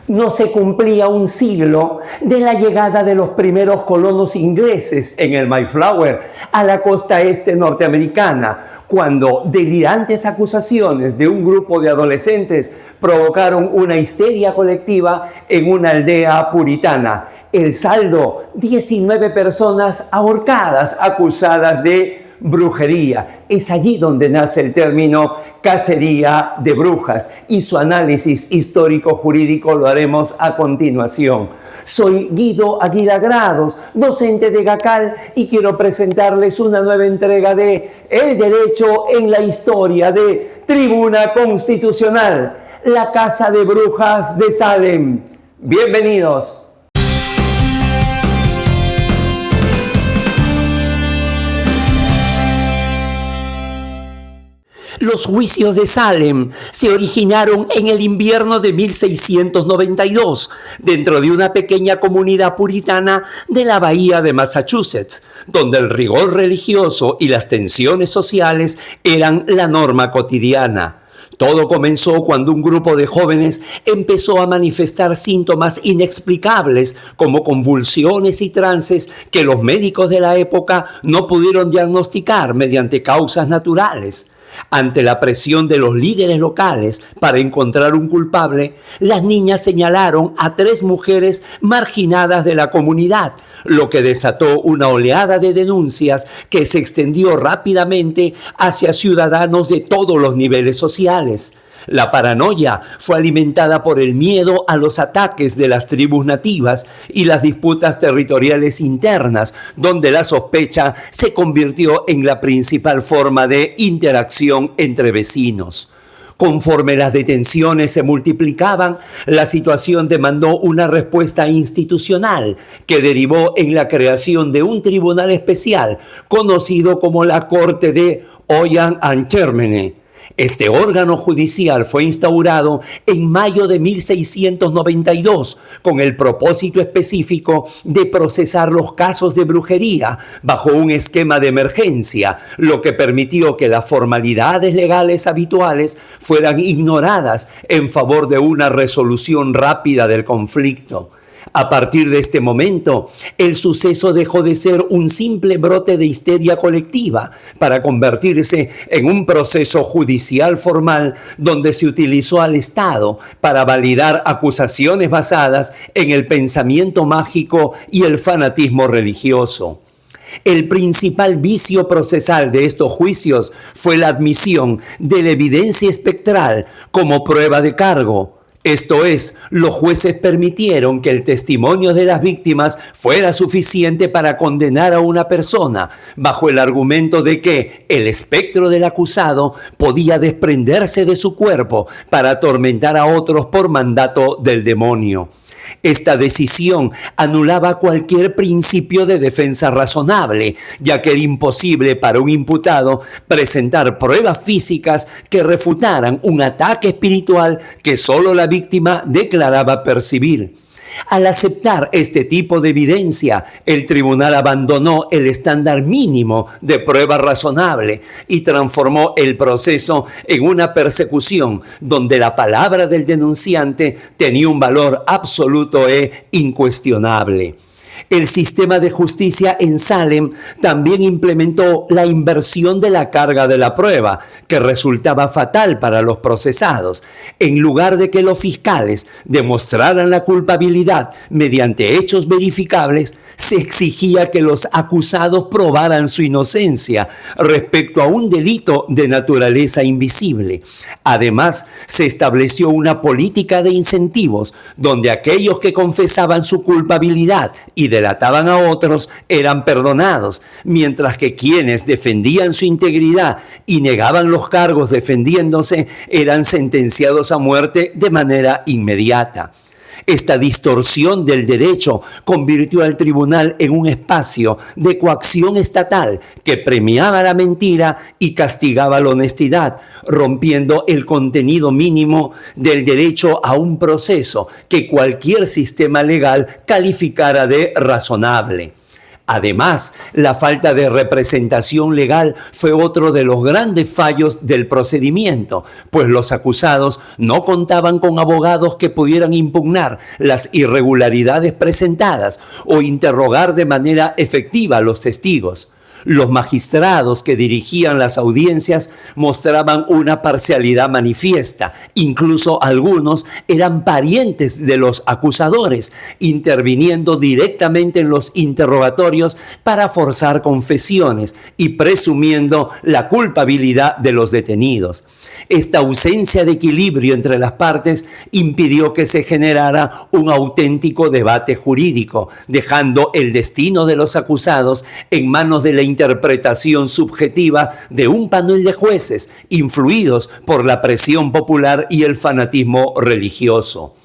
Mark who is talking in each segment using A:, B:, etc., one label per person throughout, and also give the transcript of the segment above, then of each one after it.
A: No se cumplía un siglo de la llegada de los primeros colonos ingleses en el Mayflower a la costa este norteamericana, cuando delirantes acusaciones de un grupo de adolescentes provocaron una histeria colectiva en una aldea puritana. El saldo: 19 personas ahorcadas acusadas de brujería. Es allí donde nace el término cacería de brujas, y su análisis histórico-jurídico lo haremos a continuación. Soy Guido Aguilar Grados, docente de GACAL, y quiero presentarles una nueva entrega de El Derecho en la Historia de Tribuna Constitucional, la Casa de Brujas de Salem. Bienvenidos. Los juicios de Salem se originaron en el invierno de 1692, dentro de una pequeña comunidad puritana de la bahía de Massachusetts, donde el rigor religioso y las tensiones sociales eran la norma cotidiana. Todo comenzó cuando un grupo de jóvenes empezó a manifestar síntomas inexplicables como convulsiones y trances que los médicos de la época no pudieron diagnosticar mediante causas naturales. Ante la presión de los líderes locales para encontrar un culpable, las niñas señalaron a 3 mujeres marginadas de la comunidad, lo que desató una oleada de denuncias que se extendió rápidamente hacia ciudadanos de todos los niveles sociales. La paranoia fue alimentada por el miedo a los ataques de las tribus nativas y las disputas territoriales internas, donde la sospecha se convirtió en la principal forma de interacción entre vecinos. Conforme las detenciones se multiplicaban, la situación demandó una respuesta institucional que derivó en la creación de un tribunal especial conocido como la Corte de Oyan and Termine. Este órgano judicial fue instaurado en mayo de 1692 con el propósito específico de procesar los casos de brujería bajo un esquema de emergencia, lo que permitió que las formalidades legales habituales fueran ignoradas en favor de una resolución rápida del conflicto. A partir de este momento, el suceso dejó de ser un simple brote de histeria colectiva para convertirse en un proceso judicial formal donde se utilizó al Estado para validar acusaciones basadas en el pensamiento mágico y el fanatismo religioso. El principal vicio procesal de estos juicios fue la admisión de la evidencia espectral como prueba de cargo. Esto es, los jueces permitieron que el testimonio de las víctimas fuera suficiente para condenar a una persona, bajo el argumento de que el espectro del acusado podía desprenderse de su cuerpo para atormentar a otros por mandato del demonio. Esta decisión anulaba cualquier principio de defensa razonable, ya que era imposible para un imputado presentar pruebas físicas que refutaran un ataque espiritual que solo la víctima declaraba percibir. Al aceptar este tipo de evidencia, el tribunal abandonó el estándar mínimo de prueba razonable y transformó el proceso en una persecución donde la palabra del denunciante tenía un valor absoluto e incuestionable. El sistema de justicia en Salem también implementó la inversión de la carga de la prueba, que resultaba fatal para los procesados. En lugar de que los fiscales demostraran la culpabilidad mediante hechos verificables, se exigía que los acusados probaran su inocencia respecto a un delito de naturaleza invisible. Además, se estableció una política de incentivos donde aquellos que confesaban su culpabilidad y delataban a otros eran perdonados, mientras que quienes defendían su integridad y negaban los cargos defendiéndose eran sentenciados a muerte de manera inmediata. Esta distorsión del derecho convirtió al tribunal en un espacio de coacción estatal que premiaba la mentira y castigaba la honestidad, rompiendo el contenido mínimo del derecho a un proceso que cualquier sistema legal calificara de razonable. Además, la falta de representación legal fue otro de los grandes fallos del procedimiento, pues los acusados no contaban con abogados que pudieran impugnar las irregularidades presentadas o interrogar de manera efectiva a los testigos. Los magistrados que dirigían las audiencias mostraban una parcialidad manifiesta. Incluso algunos eran parientes de los acusadores, interviniendo directamente en los interrogatorios para forzar confesiones y presumiendo la culpabilidad de los detenidos. Esta ausencia de equilibrio entre las partes impidió que se generara un auténtico debate jurídico, dejando el destino de los acusados en manos de la interpretación subjetiva de un panel de jueces influidos por la presión popular y el fanatismo religioso.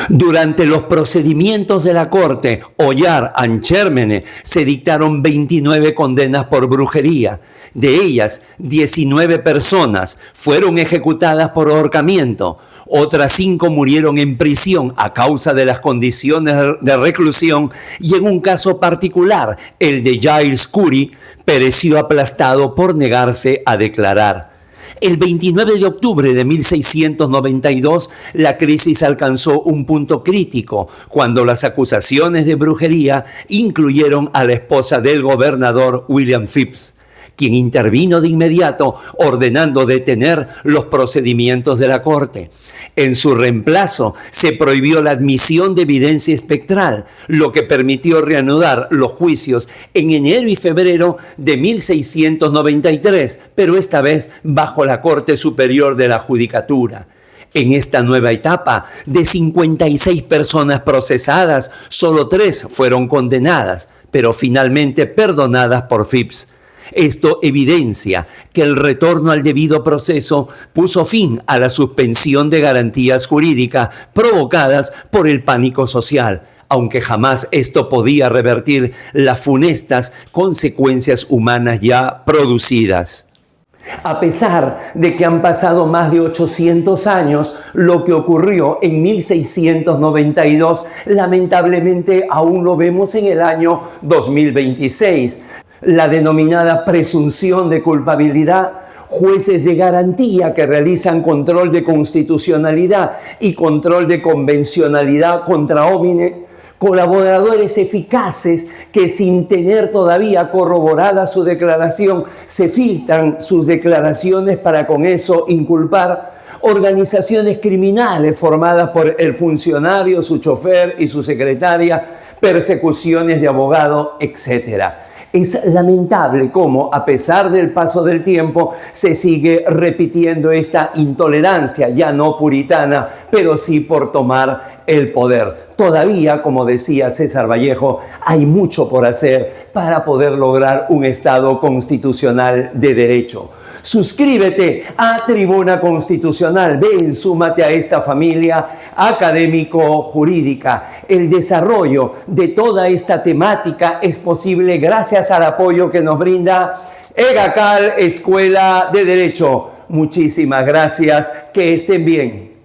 A: Durante los procedimientos de la corte Ollar-Anchermene se dictaron 29 condenas por brujería. De ellas, 19 personas fueron ejecutadas por ahorcamiento. Otras 5 murieron en prisión a causa de las condiciones de reclusión y en un caso particular, el de Giles Curry, pereció aplastado por negarse a declarar. El 29 de octubre de 1692, la crisis alcanzó un punto crítico cuando las acusaciones de brujería incluyeron a la esposa del gobernador William Phips, quien intervino de inmediato ordenando detener los procedimientos de la corte. En su reemplazo se prohibió la admisión de evidencia espectral, lo que permitió reanudar los juicios en enero y febrero de 1693, pero esta vez bajo la Corte Superior de la Judicatura. En esta nueva etapa, de 56 personas procesadas, solo 3 fueron condenadas, pero finalmente perdonadas por Phips. Esto evidencia que el retorno al debido proceso puso fin a la suspensión de garantías jurídicas provocadas por el pánico social, aunque jamás esto podía revertir las funestas consecuencias humanas ya producidas. A pesar de que han pasado más de 800 años, lo que ocurrió en 1692 lamentablemente aún lo vemos en el año 2026. La denominada presunción de culpabilidad, jueces de garantía que realizan control de constitucionalidad y control de convencionalidad contra homine, colaboradores eficaces que sin tener todavía corroborada su declaración se filtran sus declaraciones para con eso inculpar, organizaciones criminales formadas por el funcionario, su chofer y su secretaria, persecuciones de abogado, etc. Es lamentable cómo, a pesar del paso del tiempo, se sigue repitiendo esta intolerancia, ya no puritana, pero sí por tomar el poder. Todavía, como decía César Vallejo, hay mucho por hacer para poder lograr un Estado constitucional de derecho. Suscríbete a Tribuna Constitucional, ven, súmate a esta familia académico-jurídica. El desarrollo de toda esta temática es posible gracias al apoyo que nos brinda EGACAL Escuela de Derecho. Muchísimas gracias, que estén bien.